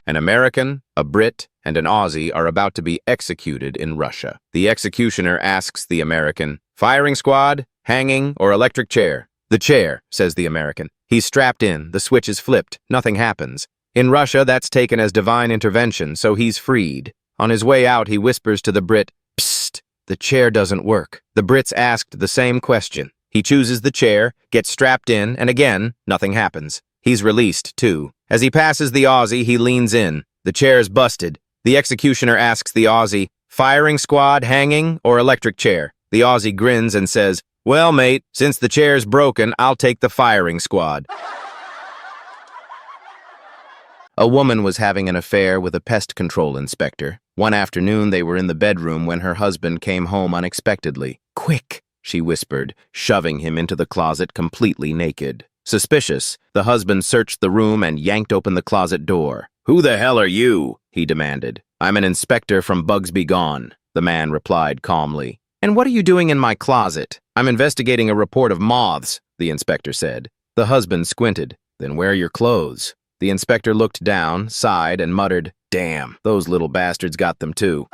An American, a Brit, and an Aussie are about to be executed in Russia. The executioner asks the American, "Firing squad, hanging, or electric chair?" "The chair," says the American. He's strapped in, the switch is flipped, nothing happens. In Russia, that's taken as divine intervention, so he's freed. On his way out, he whispers to the Brit, "Psst, the chair doesn't work." The Brits asked the same question. He chooses the chair, gets strapped in, and again, nothing happens. He's released, too. As he passes the Aussie, he leans in. The chair's busted. The executioner asks the Aussie, "Firing squad, hanging, or electric chair?" The Aussie grins and says, "Well, mate, since the chair's broken, I'll take the firing squad." A woman was having an affair with a pest control inspector. One afternoon, they were in the bedroom when her husband came home unexpectedly. "Quick," she whispered, shoving him into the closet completely naked. Suspicious, the husband searched the room and yanked open the closet door. "Who the hell are you?" he demanded. "I'm an inspector from Bugsby Gone," the man replied calmly. "And what are you doing in my closet?" "I'm investigating a report of moths," the inspector said. The husband squinted. "Then wear your clothes." The inspector looked down, sighed, and muttered, "Damn, those little bastards got them too."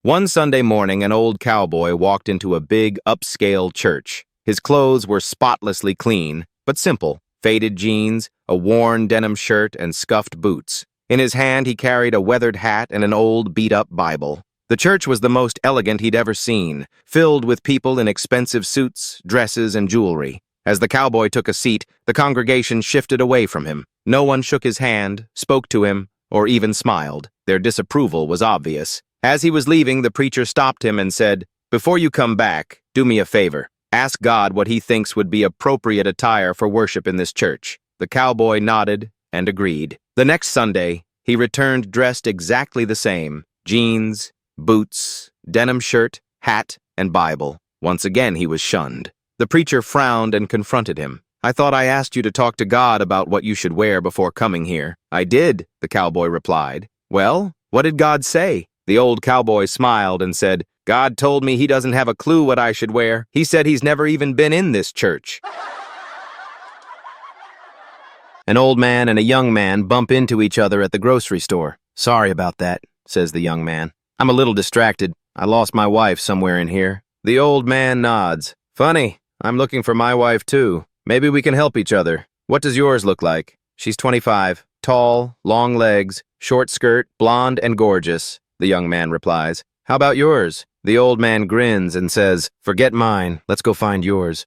One Sunday morning, an old cowboy walked into a big, upscale church. His clothes were spotlessly clean, but simple. Faded jeans, a worn denim shirt, and scuffed boots. In his hand, he carried a weathered hat and an old, beat-up Bible. The church was the most elegant he'd ever seen, filled with people in expensive suits, dresses, and jewelry. As the cowboy took a seat, the congregation shifted away from him. No one shook his hand, spoke to him, or even smiled. Their disapproval was obvious. As he was leaving, the preacher stopped him and said, "Before you come back, do me a favor. Ask God what he thinks would be appropriate attire for worship in this church." The cowboy nodded and agreed. The next Sunday, he returned dressed exactly the same. Jeans, boots, denim shirt, hat, and Bible. Once again, he was shunned. The preacher frowned and confronted him. "I thought I asked you to talk to God about what you should wear before coming here." "I did," the cowboy replied. "Well, what did God say?" The old cowboy smiled and said, "God told me he doesn't have a clue what I should wear. He said he's never even been in this church." An old man and a young man bump into each other at the grocery store. "Sorry about that," says the young man. "I'm a little distracted. I lost my wife somewhere in here." The old man nods. "Funny, I'm looking for my wife too. Maybe we can help each other. What does yours look like?" "She's 25, tall, long legs, short skirt, blonde and gorgeous," the young man replies. "How about yours?" The old man grins and says, "Forget mine. Let's go find yours."